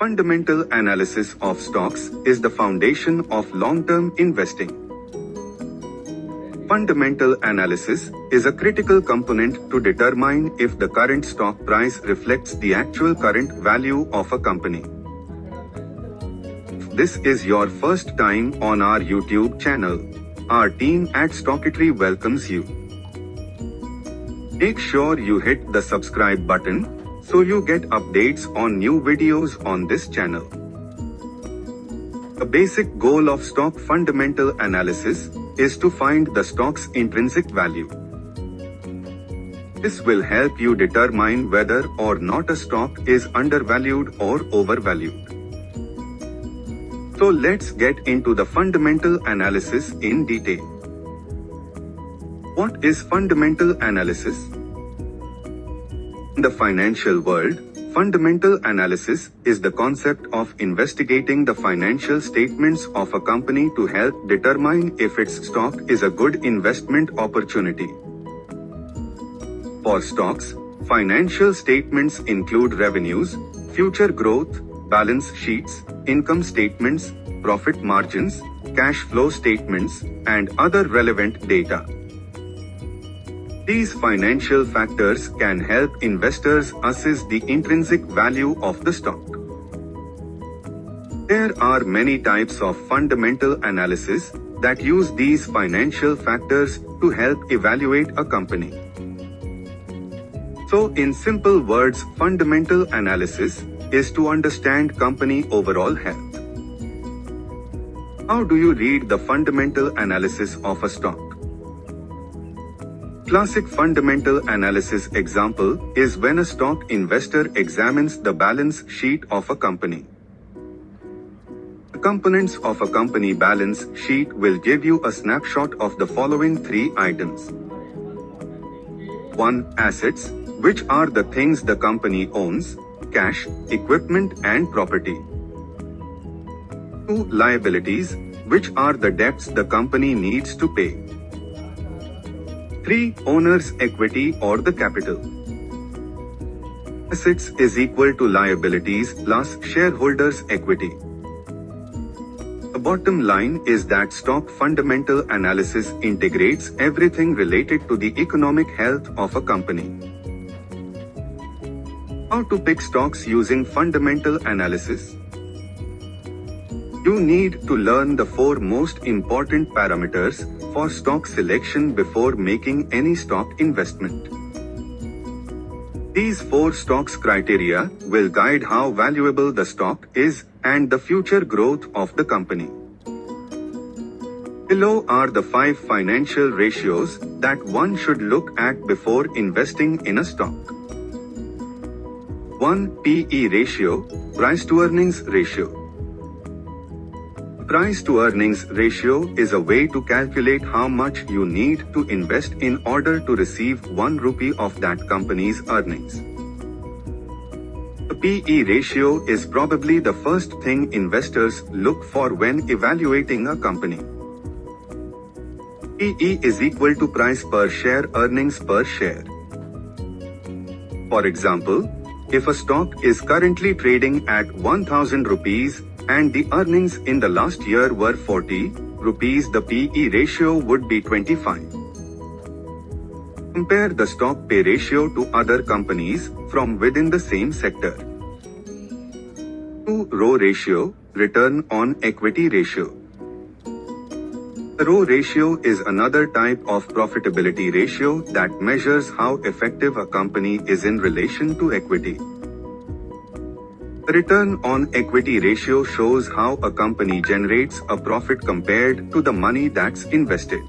Fundamental analysis of stocks is the foundation of long-term investing. Fundamental analysis is a critical component to determine if the current stock price reflects the actual current value of a company. If this is your first time on our YouTube channel, our team at Stocketry welcomes you. Make sure you hit the subscribe button so you get updates on new videos on this channel. The basic goal of stock fundamental analysis is to find the stock's intrinsic value. This will help you determine whether or not a stock is undervalued or overvalued. So let's get into the fundamental analysis in detail. What is fundamental analysis? In the financial world, fundamental analysis is the concept of investigating the financial statements of a company to help determine if its stock is a good investment opportunity. For stocks, financial statements include revenues, future growth, balance sheets, income statements, profit margins, cash flow statements, and other relevant data. These financial factors can help investors assess the intrinsic value of the stock. There are many types of fundamental analysis that use these financial factors to help evaluate a company. So, in simple words, fundamental analysis is to understand company overall health. How do you read the fundamental analysis of a stock? Classic fundamental analysis example is when a stock investor examines the balance sheet of a company. The components of a company balance sheet will give you a snapshot of the following three items. 1. Assets, which are the things the company owns, cash, equipment and property. 2. Liabilities, which are the debts the company needs to pay. 3. Owner's equity or the capital. Assets is equal to liabilities plus shareholders' equity. The bottom line is that stock fundamental analysis integrates everything related to the economic health of a company. How to pick stocks using fundamental analysis? You need to learn the four most important parameters for stock selection before making any stock investment. These four stocks criteria will guide how valuable the stock is and the future growth of the company. Below are the 5 financial ratios that one should look at before investing in a stock. 1. PE ratio, price to earnings ratio. Price to earnings ratio is a way to calculate how much you need to invest in order to receive 1 rupee of that company's earnings. The PE ratio is probably the first thing investors look for when evaluating a company. PE is equal to price per share earnings per share. For example, if a stock is currently trading at 1000 rupees and the earnings in the last year were 40 rupees, the PE ratio would be 25. Compare the stock pay ratio to other companies from within the same sector. 2. ROE ratio, return on equity ratio. The ROE ratio is another type of profitability ratio that measures how effective a company is in relation to equity. The return on equity ratio shows how a company generates a profit compared to the money that's invested.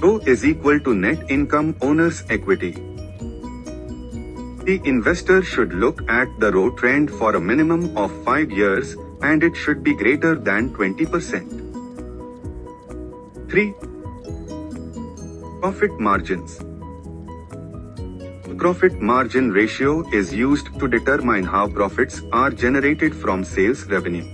ROE is equal to net income owner's equity. The investor should look at the ROE trend for a minimum of 5 years and it should be greater than 20%. 3. Profit margins. Profit margin ratio is used to determine how profits are generated from sales revenue.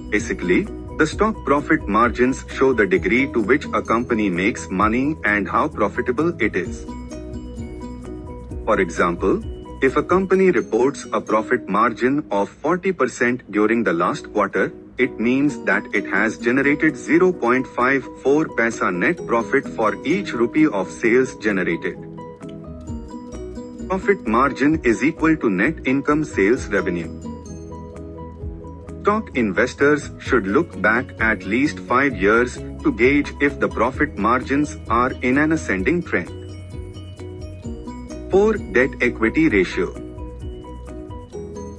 Basically, the stock profit margins show the degree to which a company makes money and how profitable it is. For example, If a company reports a profit margin of 40% during the last quarter, it means that it has generated 0.54 paisa net profit for each rupee of sales generated. Profit margin is equal to net income sales revenue. Stock investors should look back at least 5 years to gauge if the profit margins are in an ascending trend. 4. Debt-equity ratio.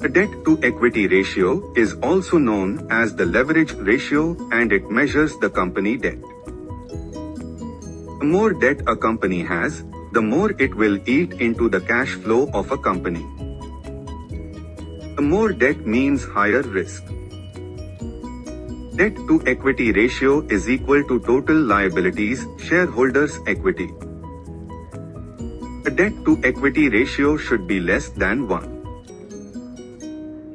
The debt-to-equity ratio is also known as the leverage ratio, and it measures the company debt. The more debt a company has, the more it will eat into the cash flow of a company. The more debt means higher risk. Debt-to-equity ratio is equal to total liabilities, shareholders' equity. The debt-to-equity ratio should be less than 1.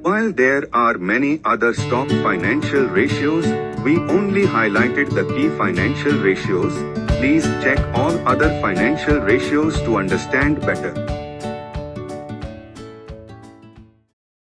While there are many other stock financial ratios, we only highlighted the key financial ratios. Please check all other financial ratios to understand better.